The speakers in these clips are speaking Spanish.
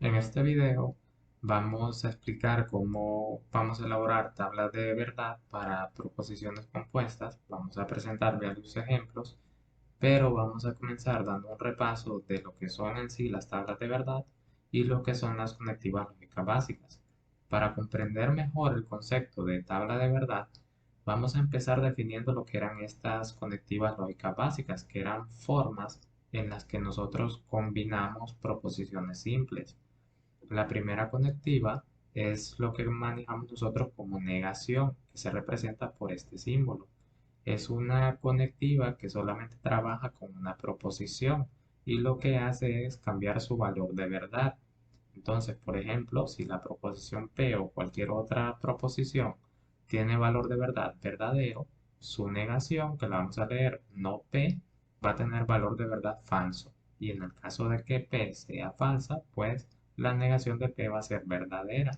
En este video vamos a explicar cómo vamos a elaborar tablas de verdad para proposiciones compuestas. Vamos a presentar varios ejemplos, pero vamos a comenzar dando un repaso de lo que son en sí las tablas de verdad y lo que son las conectivas lógicas básicas. Para comprender mejor el concepto de tabla de verdad, vamos a empezar definiendo lo que eran estas conectivas lógicas básicas, que eran formas en las que nosotros combinamos proposiciones simples. La primera conectiva es lo que manejamos nosotros como negación, que se representa por este símbolo. Es una conectiva que solamente trabaja con una proposición y lo que hace es cambiar su valor de verdad. Entonces, por ejemplo, si la proposición P o cualquier otra proposición tiene valor de verdad verdadero, su negación, que la vamos a leer no P, va a tener valor de verdad falso. Y en el caso de que P sea falsa, pues la negación de P va a ser verdadera.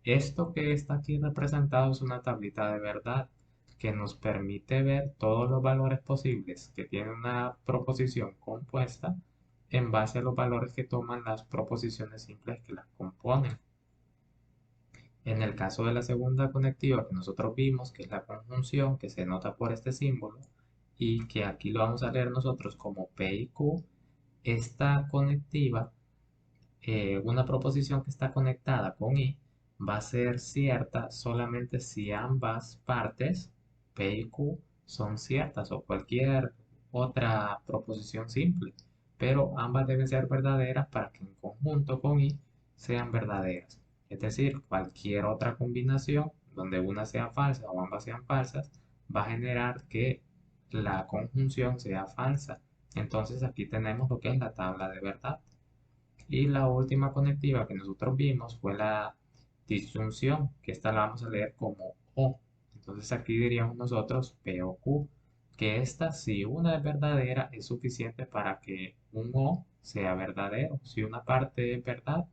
Esto que está aquí representado es una tablita de verdad que nos permite ver todos los valores posibles que tiene una proposición compuesta en base a los valores que toman las proposiciones simples que las componen. En el caso de la segunda conectiva que nosotros vimos, que es la conjunción, que se nota por este símbolo, y que aquí lo vamos a leer nosotros como P y Q, esta conectiva, una proposición que está conectada con I, va a ser cierta solamente si ambas partes, P y Q, son ciertas o cualquier otra proposición simple, pero ambas deben ser verdaderas para que en conjunto con I sean verdaderas. Es decir, cualquier otra combinación donde una sea falsa o ambas sean falsas va a generar que la conjunción sea falsa. Entonces aquí tenemos lo que es la tabla de verdad. Y la última conectiva que nosotros vimos fue la disyunción, que esta la vamos a leer como O. Entonces aquí diríamos nosotros P o Q, que esta, si una es verdadera, es suficiente para que un O sea verdadero. Si una parte es verdad,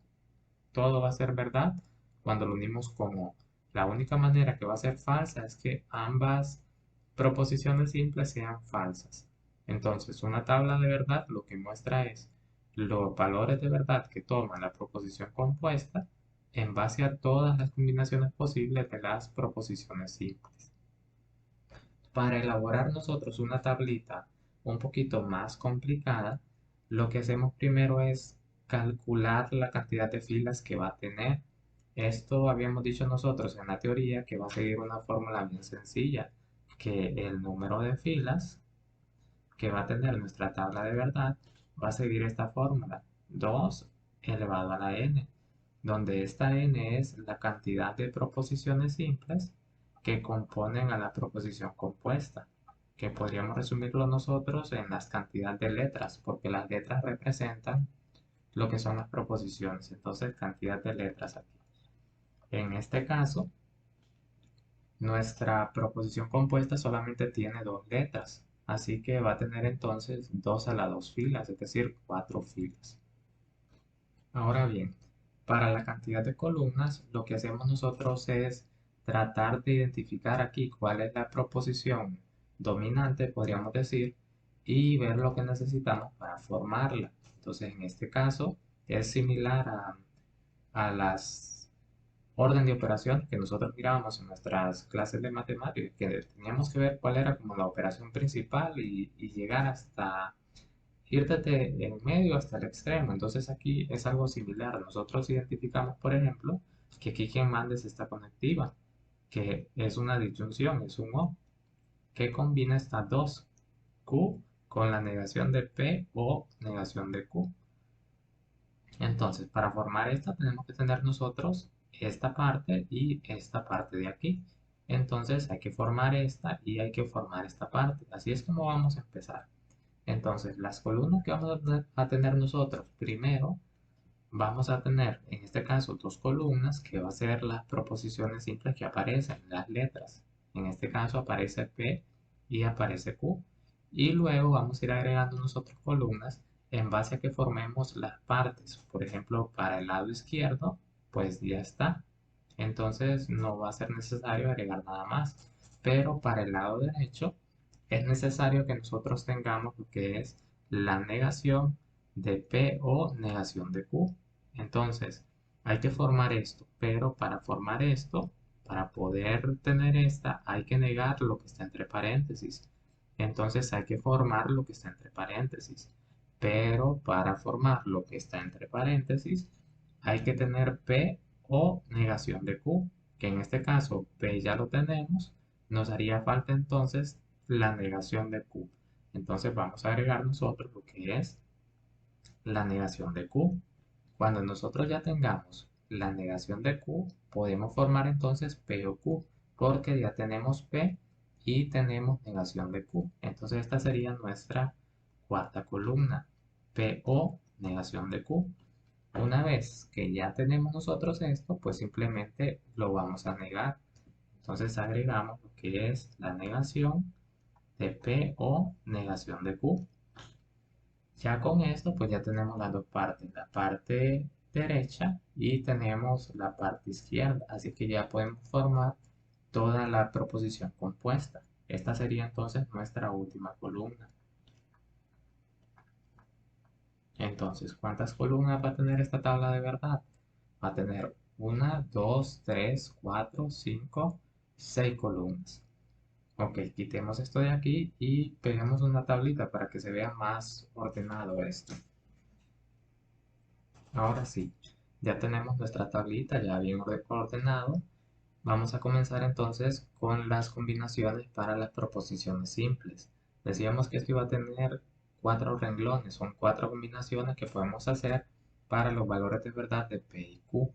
todo va a ser verdad cuando lo unimos con O. La única manera que va a ser falsa es que ambas proposiciones simples sean falsas. Entonces, una tabla de verdad lo que muestra es los valores de verdad que toma la proposición compuesta en base a todas las combinaciones posibles de las proposiciones simples. Para elaborar nosotros una tablita un poquito más complicada, lo que hacemos primero es calcular la cantidad de filas que va a tener. Esto habíamos dicho nosotros en la teoría que va a seguir una fórmula bien sencilla, que el número de filas que va a tener nuestra tabla de verdad va a seguir esta fórmula, 2 elevado a la n, donde esta n es la cantidad de proposiciones simples que componen a la proposición compuesta, que podríamos resumirlo nosotros en las cantidades de letras, porque las letras representan lo que son las proposiciones, entonces cantidad de letras aquí. En este caso, nuestra proposición compuesta solamente tiene dos letras, así que va a tener entonces 2 a la 2 filas, es decir, 4 filas. Ahora bien, para la cantidad de columnas, lo que hacemos nosotros es tratar de identificar aquí cuál es la proposición dominante, podríamos decir, y ver lo que necesitamos para formarla. Entonces, en este caso, es similar a las orden de operación que nosotros mirábamos en nuestras clases de matemáticas, que teníamos que ver cuál era como la operación principal y llegar hasta ir desde el medio hasta el extremo. Entonces aquí es algo similar. Nosotros identificamos, por ejemplo, que aquí quien manda es esta conectiva, que es una disyunción, es un O, que combina estas dos, Q con la negación de P o negación de Q. Entonces, para formar esta tenemos que tener nosotros esta parte y esta parte de aquí. Entonces hay que formar esta y hay que formar esta parte. Así es como vamos a empezar. Entonces, las columnas que vamos a tener nosotros, primero vamos a tener, en este caso, dos columnas que va a ser las proposiciones simples que aparecen, las letras. En este caso aparece P y aparece Q. Y luego vamos a ir agregando nosotros columnas en base a que formemos las partes. Por ejemplo, para el lado izquierdo, pues ya está. Entonces no va a ser necesario agregar nada más. Pero para el lado derecho es necesario que nosotros tengamos lo que es la negación de P o negación de Q. Entonces, hay que formar esto, pero para formar esto, para poder tener esta, hay que negar lo que está entre paréntesis. Entonces hay que formar lo que está entre paréntesis. Pero para formar lo que está entre paréntesis, hay que tener P o negación de Q, que en este caso P ya lo tenemos, nos haría falta entonces la negación de Q. Entonces vamos a agregar nosotros lo que es la negación de Q. Cuando nosotros ya tengamos la negación de Q, podemos formar entonces P o Q, porque ya tenemos P y tenemos negación de Q. Entonces esta sería nuestra cuarta columna, P o negación de Q. Una vez que ya tenemos nosotros esto, pues simplemente lo vamos a negar. Entonces agregamos lo que es la negación de P o negación de Q. Ya con esto, pues ya tenemos las dos partes, la parte derecha y tenemos la parte izquierda, así que ya podemos formar toda la proposición compuesta. Esta sería entonces nuestra última columna. Entonces, ¿cuántas columnas va a tener esta tabla de verdad? Va a tener una, dos, tres, cuatro, cinco, seis columnas. Ok, quitemos esto de aquí y peguemos una tablita para que se vea más ordenado esto. Ahora sí, ya tenemos nuestra tablita ya bien ordenado. Vamos a comenzar entonces con las combinaciones para las proposiciones simples. Decíamos que esto iba a tener cuatro renglones, son cuatro combinaciones que podemos hacer para los valores de verdad de P y Q.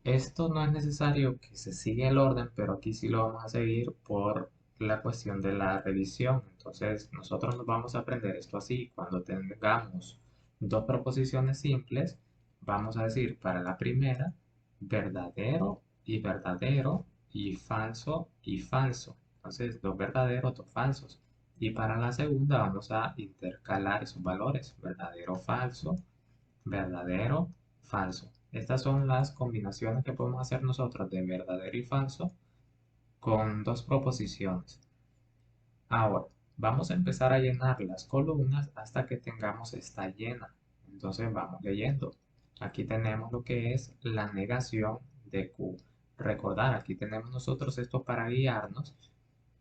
Esto no es necesario que se siga el orden, pero aquí sí lo vamos a seguir por la cuestión de la revisión. Entonces, nosotros nos vamos a aprender esto así. Cuando tengamos dos proposiciones simples, vamos a decir para la primera, verdadero y verdadero y falso y falso. Entonces, dos verdaderos, dos falsos. Y para la segunda vamos a intercalar esos valores, verdadero, falso, verdadero, falso. Estas son las combinaciones que podemos hacer nosotros de verdadero y falso con dos proposiciones. Ahora, vamos a empezar a llenar las columnas hasta que tengamos esta llena. Entonces vamos leyendo. Aquí tenemos lo que es la negación de Q. Recordar, aquí tenemos nosotros esto para guiarnos,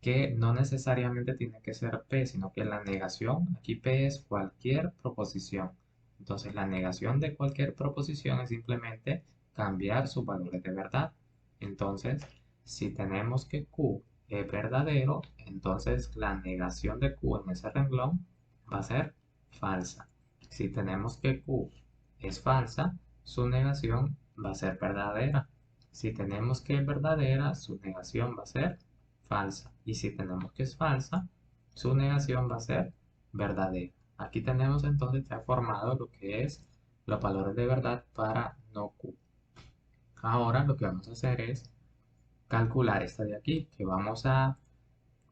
que no necesariamente tiene que ser P, sino que la negación, aquí P es cualquier proposición. Entonces la negación de cualquier proposición es simplemente cambiar sus valores de verdad. Entonces, si tenemos que Q es verdadero, entonces la negación de Q en ese renglón va a ser falsa. Si tenemos que Q es falsa, su negación va a ser verdadera. Si tenemos que es verdadera, su negación va a ser falsa. Y si tenemos que es falsa, su negación va a ser verdadera. Aquí tenemos entonces ya formado lo que es los valores de verdad para no Q. Ahora lo que vamos a hacer es calcular esta de aquí, que vamos a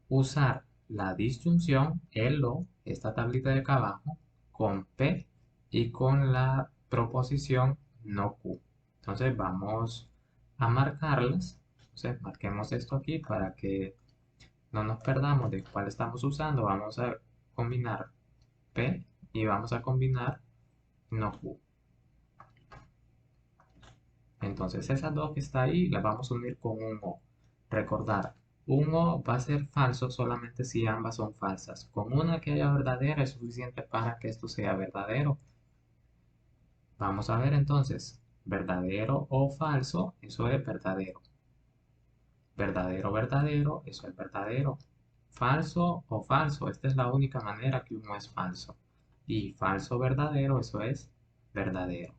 usar la disyunción, el o, esta tablita de acá abajo, con P y con la proposición no Q. Entonces vamos a marcarlas. Entonces marquemos esto aquí para que no nos perdamos de cuál estamos usando. Vamos a combinar P y vamos a combinar no Q. Entonces esas dos que está ahí las vamos a unir con un O. Recordar, un O va a ser falso solamente si ambas son falsas. Con una que haya verdadera es suficiente para que esto sea verdadero. Vamos a ver entonces, verdadero o falso, eso es verdadero. Verdadero, verdadero, eso es verdadero. Falso o falso, esta es la única manera que uno es falso. Y falso, verdadero, eso es verdadero.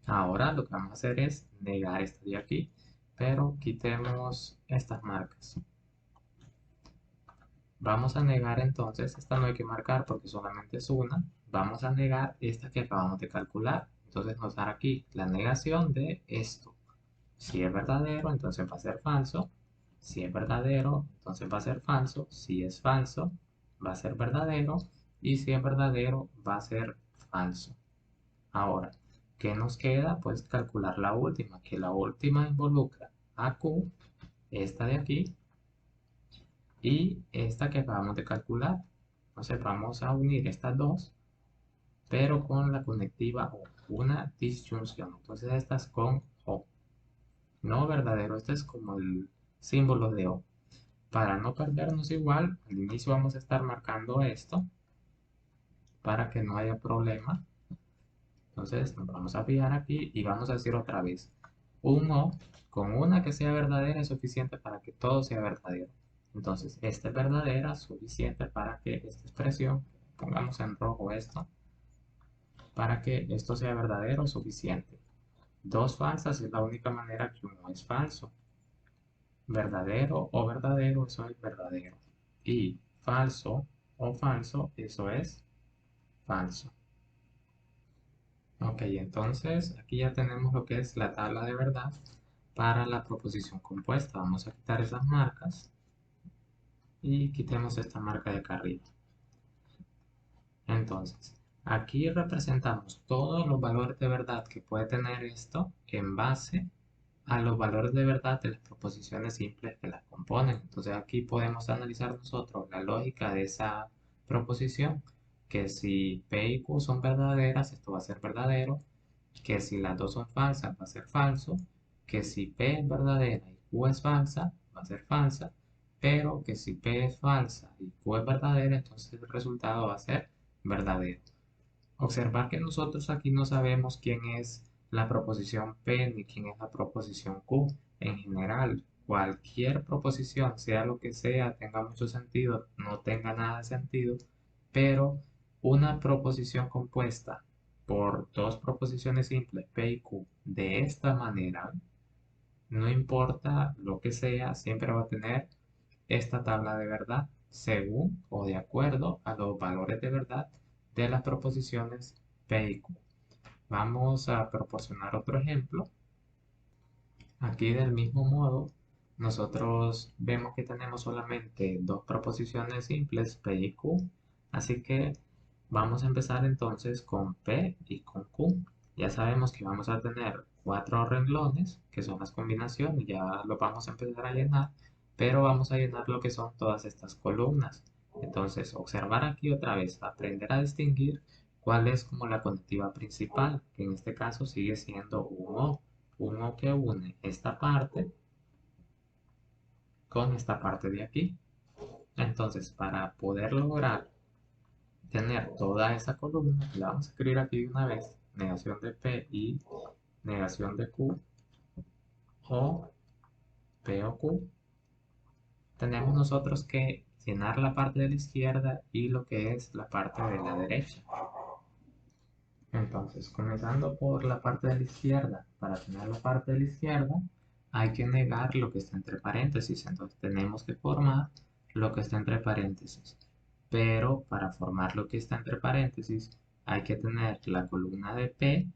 Ahora lo que vamos a hacer es negar esto de aquí, pero quitemos estas marcas. Vamos a negar entonces, esta no hay que marcar porque solamente es una. Vamos a negar esta que acabamos de calcular. Entonces nos dará aquí la negación de esto. Si es verdadero, entonces va a ser falso. Si es verdadero, entonces va a ser falso. Si es falso, va a ser verdadero. Y si es verdadero, va a ser falso. Ahora, ¿qué nos queda? Pues calcular la última, que la última involucra a Q, esta de aquí, y esta que acabamos de calcular. Entonces vamos a unir estas dos pero con la conectiva O, una disyunción. Entonces esta es con O, no verdadero, este es como el símbolo de O. Para no perdernos igual, al inicio vamos a estar marcando esto para que no haya problema. Entonces nos vamos a fijar aquí y vamos a decir otra vez, un O con una que sea verdadera es suficiente para que todo sea verdadero. Entonces, esta es verdadera, suficiente para que esta expresión, pongamos en rojo esto, para que esto sea verdadero, suficiente. Dos falsas es la única manera que uno es falso. Verdadero o verdadero, eso es verdadero. Y falso o falso, eso es falso. Ok, entonces aquí ya tenemos lo que es la tabla de verdad para la proposición compuesta. Vamos a quitar esas marcas y quitemos esta marca de acá arriba. Entonces, aquí representamos todos los valores de verdad que puede tener esto en base a los valores de verdad de las proposiciones simples que las componen. Entonces aquí podemos analizar nosotros la lógica de esa proposición, que si P y Q son verdaderas, esto va a ser verdadero, que si las dos son falsas va a ser falso, que si P es verdadera y Q es falsa, va a ser falsa, pero que si P es falsa y Q es verdadera, entonces el resultado va a ser verdadero. Observar que nosotros aquí no sabemos quién es la proposición P ni quién es la proposición Q. En general, cualquier proposición, sea lo que sea, tenga mucho sentido, no tenga nada de sentido, pero una proposición compuesta por dos proposiciones simples P y Q de esta manera, no importa lo que sea, siempre va a tener esta tabla de verdad según o de acuerdo a los valores de verdad de las proposiciones P y Q. Vamos a proporcionar otro ejemplo. Aquí del mismo modo, nosotros vemos que tenemos solamente dos proposiciones simples, P y Q, así que vamos a empezar entonces con P y con Q. Ya sabemos que vamos a tener cuatro renglones, que son las combinaciones, ya lo vamos a empezar a llenar, pero vamos a llenar lo que son todas estas columnas. Entonces, observar aquí otra vez, aprender a distinguir cuál es como la conectiva principal, que en este caso sigue siendo un O que une esta parte con esta parte de aquí. Entonces, para poder lograr tener toda esa columna, la vamos a escribir aquí de una vez, negación de P y negación de Q, o P o Q, tenemos nosotros que llenar la parte de la izquierda y lo que es la parte de la derecha. Entonces, comenzando por la parte de la izquierda, para tener la parte de la izquierda, hay que negar lo que está entre paréntesis. Entonces, tenemos que formar lo que está entre paréntesis. Pero para formar lo que está entre paréntesis, hay que tener la columna de P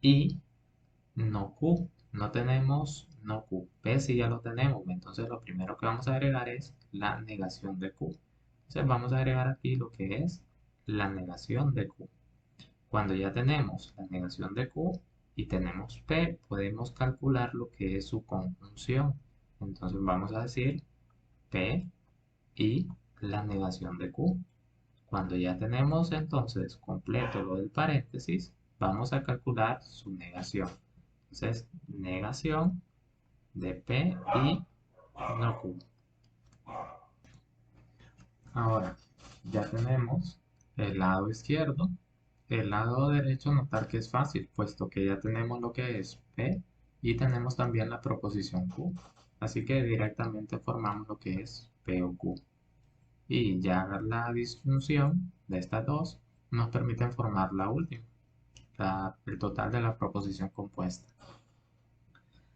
y no Q. No tenemos no Q. P sí ya lo tenemos. Entonces, lo primero que vamos a agregar es la negación de Q. Entonces, vamos a agregar aquí lo que es la negación de Q. Cuando ya tenemos la negación de Q y tenemos P, podemos calcular lo que es su conjunción. Entonces vamos a decir P y la negación de Q. Cuando ya tenemos entonces completo lo del paréntesis, vamos a calcular su negación. Entonces, negación de P y no Q. Ahora, ya tenemos el lado izquierdo. El lado derecho, notar que es fácil, puesto que ya tenemos lo que es P y tenemos también la proposición Q. Así que directamente formamos lo que es P o Q. Y ya la disjunción de estas dos nos permite formar la última, el total de la proposición compuesta.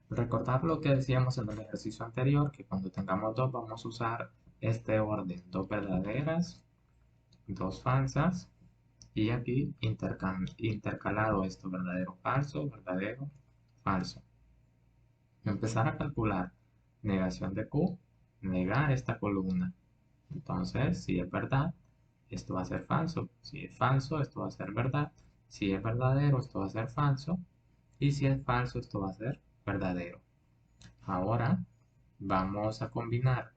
Recordar lo que decíamos en el ejercicio anterior, que cuando tengamos dos vamos a usar este orden, dos verdaderas, dos falsas, y aquí intercalado esto, verdadero, falso, verdadero, falso. Empezar a calcular negación de Q, negar esta columna. Entonces, si es verdad, esto va a ser falso. Si es falso, esto va a ser verdad. Si es verdadero, esto va a ser falso. Y si es falso, esto va a ser verdadero. Ahora vamos a combinar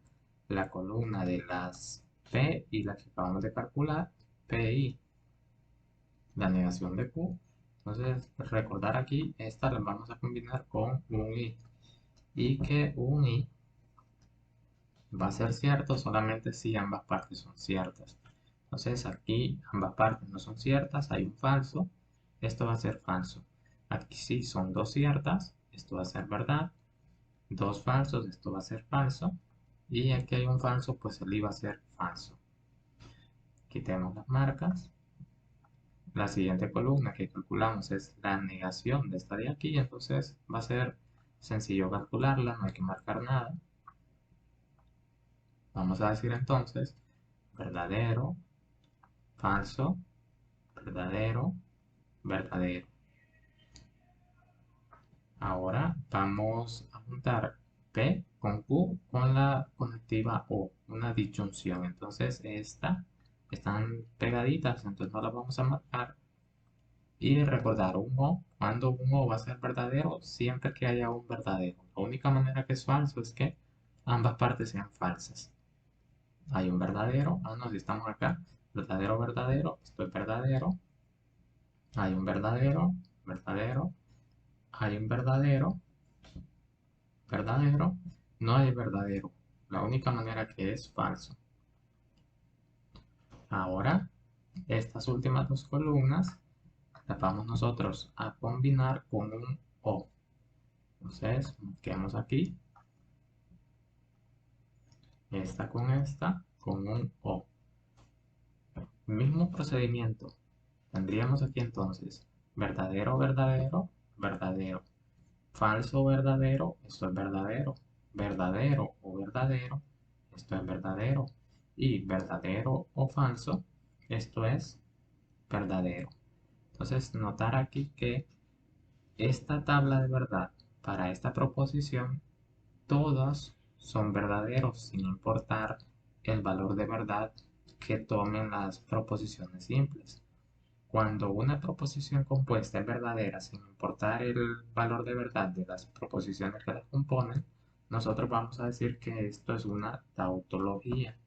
la columna de las P y la que acabamos de calcular, PI. la negación de Q. Entonces, recordar aquí, esta la vamos a combinar con un I. Y que un I va a ser cierto solamente si ambas partes son ciertas. Entonces, aquí ambas partes no son ciertas, hay un falso. Esto va a ser falso. Aquí sí son dos ciertas, esto va a ser verdad. Dos falsos, esto va a ser falso. Y aquí hay un falso, pues el I va a ser falso. Quitemos las marcas. La siguiente columna que calculamos es la negación de esta de aquí, entonces va a ser sencillo calcularla, no hay que marcar nada. Vamos a decir entonces verdadero, falso, verdadero, verdadero. Ahora vamos a juntar P con Q con la conectiva O, una disyunción. Entonces están pegaditas, entonces no las vamos a marcar. Y recordar un O, cuando un O va a ser verdadero, siempre que haya un verdadero. La única manera que es falso es que ambas partes sean falsas. Hay un verdadero, no, si estamos acá, verdadero, verdadero, esto es verdadero. Hay un verdadero, verdadero, hay un verdadero, verdadero, no hay verdadero. La única manera que es falso. Ahora, estas últimas dos columnas las vamos nosotros a combinar con un O. Entonces, quedamos aquí, esta, con un O. Mismo procedimiento. Tendríamos aquí entonces verdadero, verdadero, verdadero. Falso, verdadero, esto es verdadero. Verdadero o verdadero, esto es verdadero. Y verdadero o falso, esto es verdadero. Entonces, notar aquí que esta tabla de verdad para esta proposición, todas son verdaderos sin importar el valor de verdad que tomen las proposiciones simples. Cuando una proposición compuesta es verdadera sin importar el valor de verdad de las proposiciones que la componen, nosotros vamos a decir que esto es una tautología.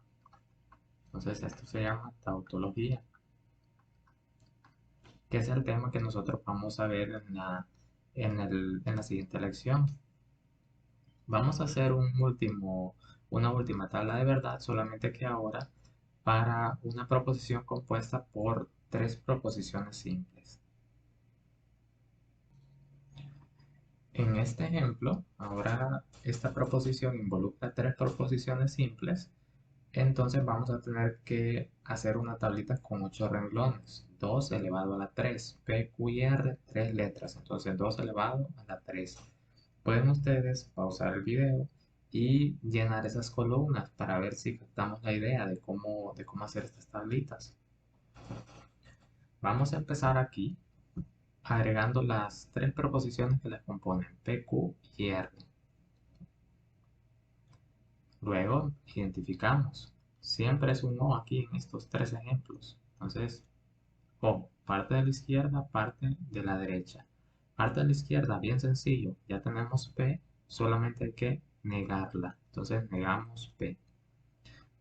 Entonces esto se llama tautología, que es el tema que nosotros vamos a ver en la siguiente lección. Vamos a hacer una última tabla de verdad, solamente que ahora para una proposición compuesta por tres proposiciones simples. En este ejemplo, ahora esta proposición involucra tres proposiciones simples, entonces vamos a tener que hacer una tablita con 8 renglones. 2 elevado a la 3, P, Q y R, 3 letras, entonces 2 elevado a la 3. Pueden ustedes pausar el video y llenar esas columnas para ver si captamos la idea de cómo hacer estas tablitas. Vamos a empezar aquí agregando las tres proposiciones que las componen, P, Q y R. Luego identificamos. Siempre es un O aquí en estos tres ejemplos. Entonces, O, parte de la izquierda, parte de la derecha. Parte de la izquierda, bien sencillo. Ya tenemos P, solamente hay que negarla. Entonces negamos P.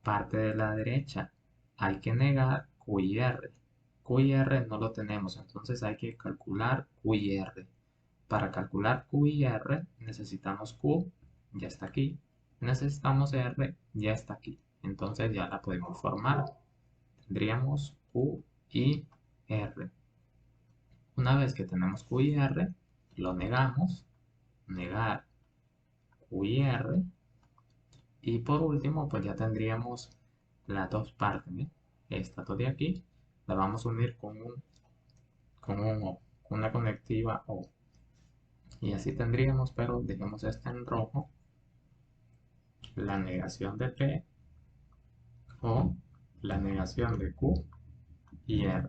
Parte de la derecha, hay que negar Q y R. Q y R no lo tenemos, entonces hay que calcular Q y R. Para calcular Q y R necesitamos Q, ya está aquí. Necesitamos R, ya está aquí. Entonces ya la podemos formar. Tendríamos Q y R. Una vez que tenemos Q y R, lo negamos. Negar Q y R. Y por último, pues ya tendríamos las dos partes. ¿Ve? Esta de aquí la vamos a unir con un O, con una conectiva O. Y así tendríamos, pero dejemos esta en rojo, la negación de P o la negación de Q y R.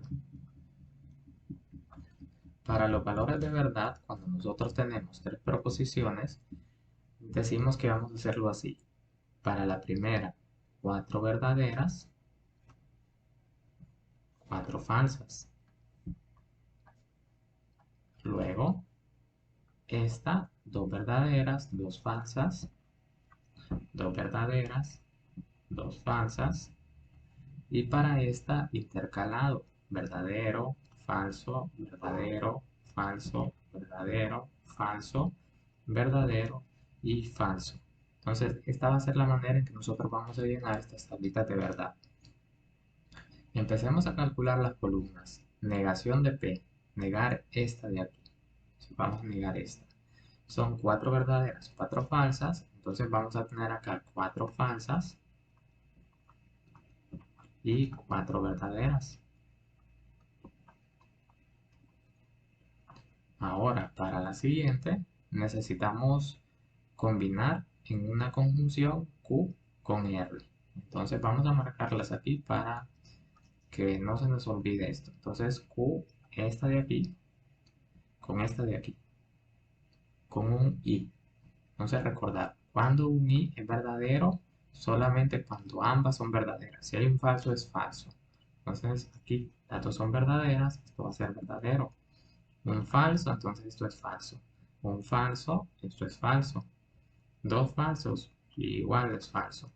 Para los valores de verdad, cuando nosotros tenemos tres proposiciones, decimos que vamos a hacerlo así. Para la primera, 4 verdaderas, 4 falsas. Luego, esta, 2 verdaderas, 2 falsas, 2 verdaderas, 2 falsas. Y para esta, intercalado, verdadero, falso, verdadero, falso, verdadero, falso, verdadero y falso. Entonces, esta va a ser la manera en que nosotros vamos a llenar estas tablitas de verdad. Empecemos a calcular las columnas. Negación de P, negar esta de aquí. Vamos a negar esta. Son 4 verdaderas, 4 falsas. Entonces vamos a tener acá 4 falsas y 4 verdaderas. Ahora, para la siguiente, necesitamos combinar en una conjunción Q con R. Entonces vamos a marcarlas aquí para que no se nos olvide esto. Entonces Q, esta de aquí, con esta de aquí, con un I. Entonces recordar, cuando un I es verdadero, solamente cuando ambas son verdaderas. Si hay un falso, es falso. Entonces aquí las dos son verdaderas, esto va a ser verdadero. Un falso, entonces esto es falso. Un falso, esto es falso. Dos falsos, igual es falso.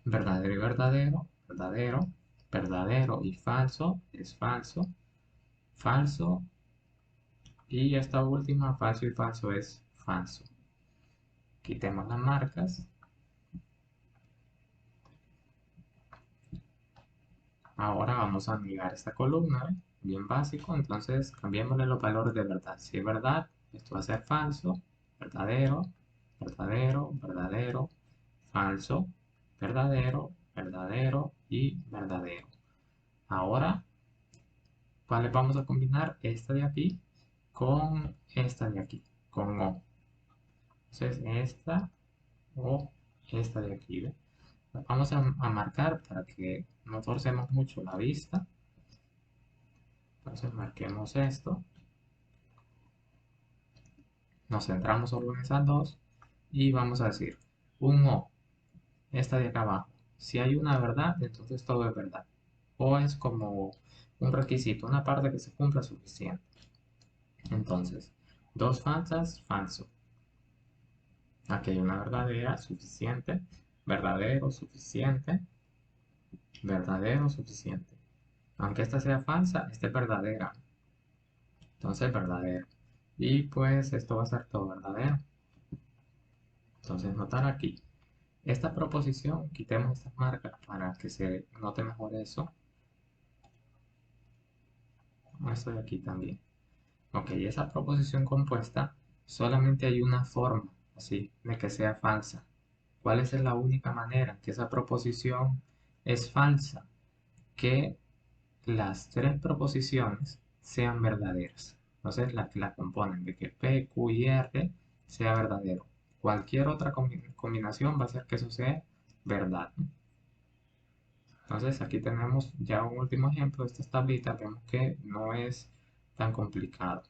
Verdadero y verdadero, verdadero, verdadero y falso es falso. Falso y esta última, falso y falso es falso. Quitemos las marcas. Ahora vamos a negar esta columna, ¿eh? Bien básico, entonces cambiémosle los valores de verdad. Si es verdad, esto va a ser falso, verdadero, verdadero, verdadero, falso, verdadero, verdadero y verdadero. Ahora, ¿cuáles vamos a combinar? Esta de aquí con esta de aquí, con O. Entonces, esta o esta de aquí, ¿ve? La vamos a marcar para que no forcemos mucho la vista. Entonces marquemos esto, nos centramos solo en esas dos y vamos a decir un O, esta de acá abajo. Si hay una verdad, entonces todo es verdad. O es como un requisito, una parte que se cumpla suficiente. Entonces, dos falsas, falso. Aquí hay una verdadera, suficiente. Verdadero, suficiente. Verdadero, suficiente. Aunque esta sea falsa, esta es verdadera. Entonces, verdadero. Y pues esto va a ser todo verdadero. Entonces, notar aquí. Esta proposición, quitemos estas marcas para que se note mejor eso. Esto de aquí también. Ok, esa proposición compuesta solamente hay una forma, así, de que sea falsa. ¿Cuál es la única manera que esa proposición es falsa? Que las tres proposiciones sean verdaderas. Entonces, las que la componen, de que P, Q y R sea verdadero. Cualquier otra combinación va a hacer que eso sea verdad, ¿no? Entonces aquí tenemos ya un último ejemplo de estas tablitas, vemos que no es tan complicado.